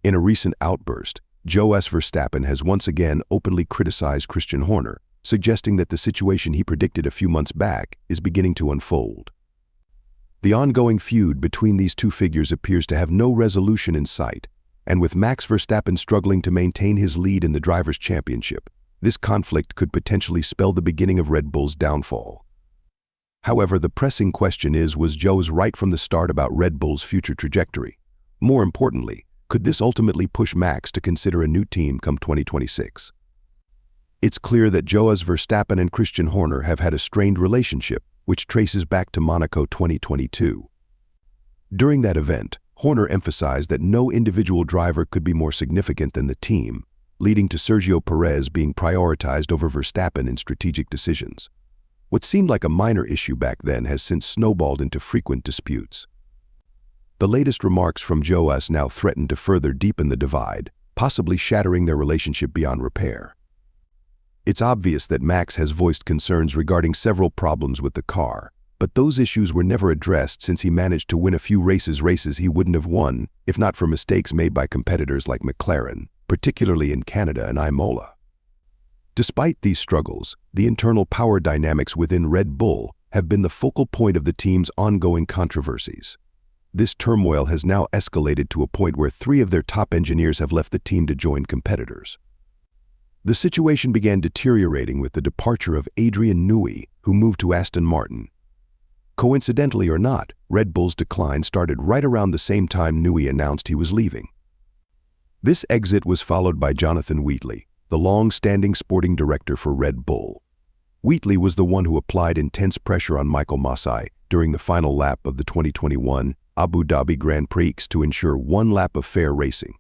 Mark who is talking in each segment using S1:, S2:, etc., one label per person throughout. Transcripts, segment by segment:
S1: In a recent outburst, Jos Verstappen has once again openly criticized Christian Horner, suggesting that the situation he predicted a few months back is beginning to unfold. The ongoing feud between these two figures appears to have no resolution in sight, and with Max Verstappen struggling to maintain his lead in the Drivers' Championship, this conflict could potentially spell the beginning of Red Bull's downfall. However, the pressing question is, was Jos right from the start about Red Bull's future trajectory? More importantly, could this ultimately push Max to consider a new team come 2026? It's clear that Jos Verstappen and Christian Horner have had a strained relationship, which traces back to Monaco 2022. During that event, Horner emphasized that no individual driver could be more significant than the team, leading to Sergio Perez being prioritized over Verstappen in strategic decisions. What seemed like a minor issue back then has since snowballed into frequent disputes. The latest remarks from Jos now threaten to further deepen the divide, possibly shattering their relationship beyond repair. It's obvious that Max has voiced concerns regarding several problems with the car, but those issues were never addressed since he managed to win a few races he wouldn't have won if not for mistakes made by competitors like McLaren, particularly in Canada and Imola. Despite these struggles, the internal power dynamics within Red Bull have been the focal point of the team's ongoing controversies. This turmoil has now escalated to a point where 3 of their top engineers have left the team to join competitors. The situation began deteriorating with the departure of Adrian Newey, who moved to Aston Martin. Coincidentally or not, Red Bull's decline started right around the same time Newey announced he was leaving. This exit was followed by Jonathan Wheatley, the long-standing sporting director for Red Bull. Wheatley was the one who applied intense pressure on Michael Masi during the final lap of the 2021 Abu Dhabi Grand Prix to ensure one lap of fair racing.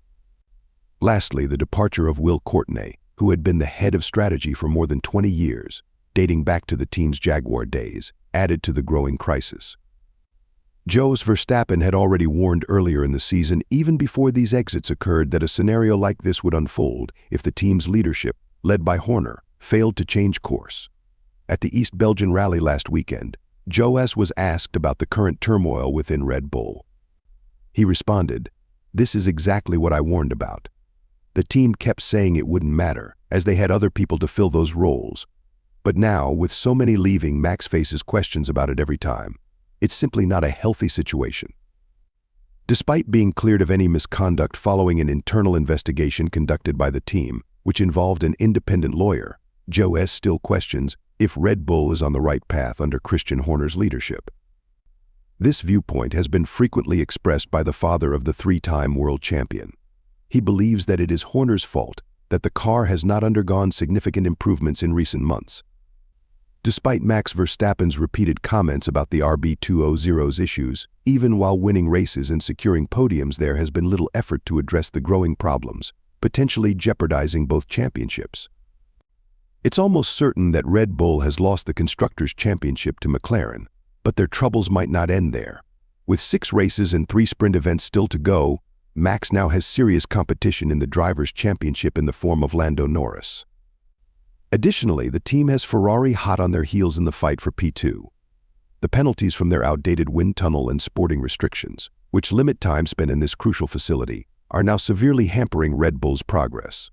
S1: Lastly, the departure of Will Courtney, who had been the head of strategy for more than 20 years, dating back to the team's Jaguar days, added to the growing crisis. Jos Verstappen had already warned earlier in the season, even before these exits occurred, that a scenario like this would unfold if the team's leadership, led by Horner, failed to change course. At the East Belgian Rally last weekend, Jos was asked about the current turmoil within Red Bull. He responded, "This is exactly what I warned about. The team kept saying it wouldn't matter, as they had other people to fill those roles. But now, with so many leaving, Max faces questions about it every time. It's simply not a healthy situation." Despite being cleared of any misconduct following an internal investigation conducted by the team, which involved an independent lawyer, Jos still questions if Red Bull is on the right path under Christian Horner's leadership. This viewpoint has been frequently expressed by the father of the 3-time world champion. He believes that it is Horner's fault that the car has not undergone significant improvements in recent months. Despite Max Verstappen's repeated comments about the RB200's issues, even while winning races and securing podiums, there has been little effort to address the growing problems, potentially jeopardizing both championships. It's almost certain that Red Bull has lost the Constructors' Championship to McLaren, but their troubles might not end there. With 6 races and 3 sprint events still to go, Max now has serious competition in the Drivers' Championship in the form of Lando Norris. Additionally, the team has Ferrari hot on their heels in the fight for P2. The penalties from their outdated wind tunnel and sporting restrictions, which limit time spent in this crucial facility, are now severely hampering Red Bull's progress.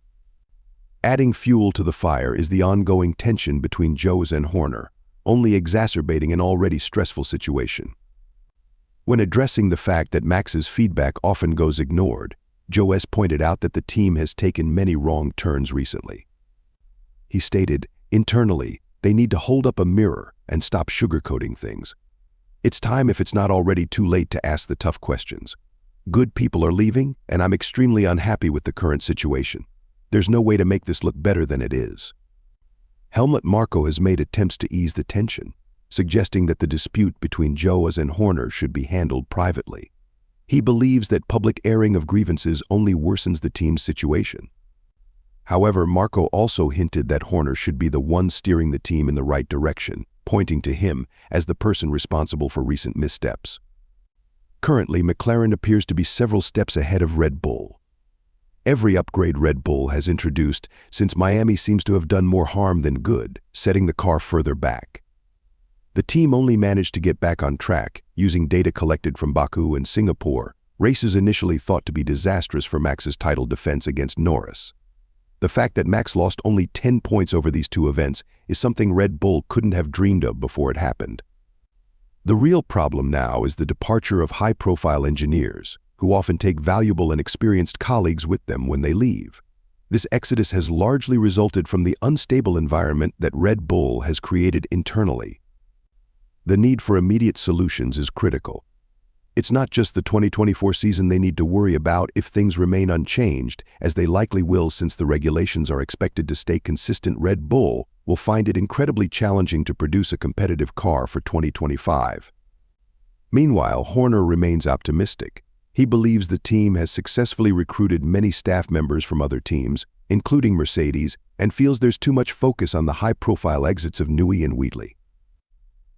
S1: Adding fuel to the fire is the ongoing tension between Jos and Horner, only exacerbating an already stressful situation. When addressing the fact that Max's feedback often goes ignored, Jos pointed out that the team has taken many wrong turns recently. He stated, "Internally, they need to hold up a mirror and stop sugarcoating things. It's time, if it's not already too late, to ask the tough questions. Good people are leaving, and I'm extremely unhappy with the current situation. There's no way to make this look better than it is." Helmut Marko has made attempts to ease the tension, suggesting that the dispute between Jos and Horner should be handled privately. He believes that public airing of grievances only worsens the team's situation. However, Marko also hinted that Horner should be the one steering the team in the right direction, pointing to him as the person responsible for recent missteps. Currently, McLaren appears to be several steps ahead of Red Bull. Every upgrade Red Bull has introduced since Miami seems to have done more harm than good, setting the car further back. The team only managed to get back on track using data collected from Baku and Singapore races initially thought to be disastrous for Max's title defense against Norris. The fact that Max lost only 10 points over these two events is something Red Bull couldn't have dreamed of before it happened. The real problem now is the departure of high-profile engineers, who often take valuable and experienced colleagues with them when they leave. This exodus has largely resulted from the unstable environment that Red Bull has created internally. The need for immediate solutions is critical. It's not just the 2024 season they need to worry about if things remain unchanged, as they likely will since the regulations are expected to stay consistent. Red Bull will find it incredibly challenging to produce a competitive car for 2025. Meanwhile, Horner remains optimistic. He believes the team has successfully recruited many staff members from other teams, including Mercedes, and feels there's too much focus on the high-profile exits of Newey and Wheatley.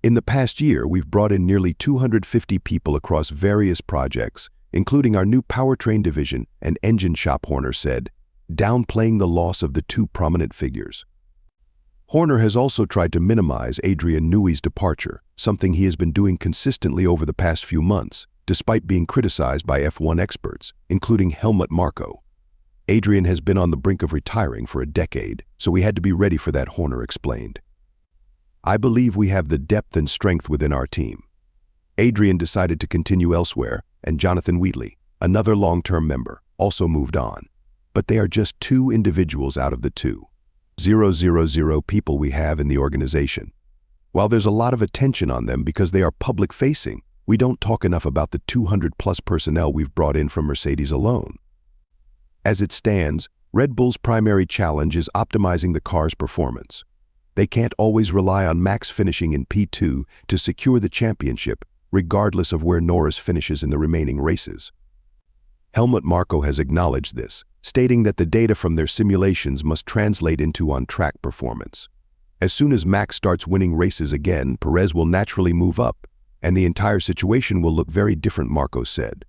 S1: In the past year, we've brought in nearly 250 people across various projects, including our new powertrain division and engine shop, Horner said, downplaying the loss of the two prominent figures. Horner has also tried to minimize Adrian Newey's departure, something he has been doing consistently over the past few months, despite being criticized by F1 experts, including Helmut Marko. Adrian has been on the brink of retiring for a decade, so we had to be ready for that, Horner explained. I believe we have the depth and strength within our team. Adrian decided to continue elsewhere, and Jonathan Wheatley, another long-term member, also moved on. But they are just two individuals out of the 2,000 people we have in the organization. While there's a lot of attention on them because they are public-facing, we don't talk enough about the 200-plus personnel we've brought in from Mercedes alone. As it stands, Red Bull's primary challenge is optimizing the car's performance. They can't always rely on Max finishing in P2 to secure the championship, regardless of where Norris finishes in the remaining races. Helmut Marko has acknowledged this, stating that the data from their simulations must translate into on-track performance. As soon as Max starts winning races again, Perez will naturally move up, and the entire situation will look very different, Marko said.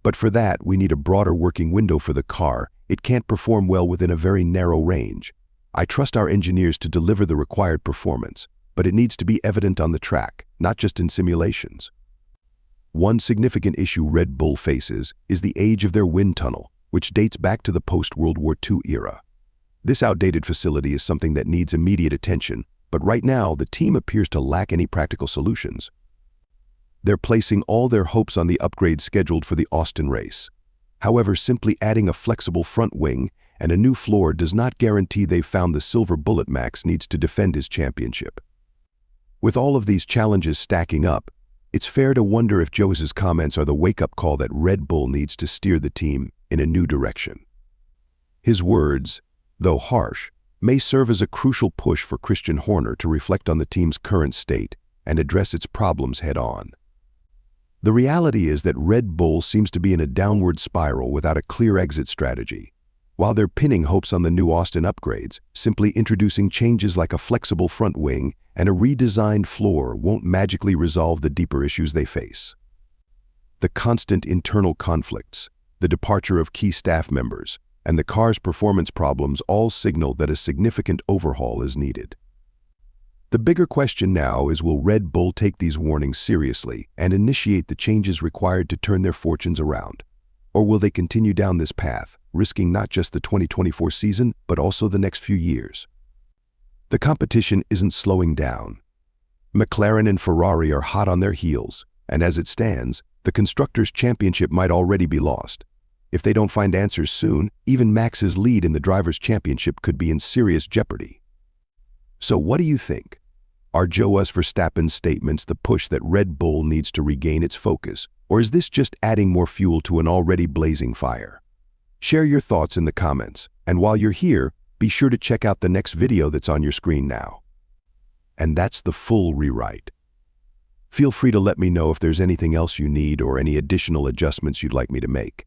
S1: But for that, we need a broader working window for the car. It can't perform well within a very narrow range. I trust our engineers to deliver the required performance, but it needs to be evident on the track, not just in simulations. One significant issue Red Bull faces is the age of their wind tunnel, which dates back to the post-World War II era. This outdated facility is something that needs immediate attention, but right now the team appears to lack any practical solutions. They're placing all their hopes on the upgrade scheduled for the Austin race. However, simply adding a flexible front wing and a new floor does not guarantee they've found the silver bullet Max needs to defend his championship. With all of these challenges stacking up, it's fair to wonder if Jos's comments are the wake-up call that Red Bull needs to steer the team in a new direction. His words, though harsh, may serve as a crucial push for Christian Horner to reflect on the team's current state and address its problems head-on. The reality is that Red Bull seems to be in a downward spiral without a clear exit strategy. While they're pinning hopes on the new Austin upgrades, simply introducing changes like a flexible front wing and a redesigned floor won't magically resolve the deeper issues they face. The constant internal conflicts, the departure of key staff members, and the car's performance problems all signal that a significant overhaul is needed. The bigger question now is, will Red Bull take these warnings seriously and initiate the changes required to turn their fortunes around? Or will they continue down this path, risking not just the 2024 season, but also the next few years? The competition isn't slowing down. McLaren and Ferrari are hot on their heels, and as it stands, the Constructors' Championship might already be lost. If they don't find answers soon, even Max's lead in the Drivers' Championship could be in serious jeopardy. So what do you think? Are Jos Verstappen's statements the push that Red Bull needs to regain its focus, or is this just adding more fuel to an already blazing fire? Share your thoughts in the comments, and while you're here, be sure to check out the next video that's on your screen now. And that's the full rewrite. Feel free to let me know if there's anything else you need or any additional adjustments you'd like me to make.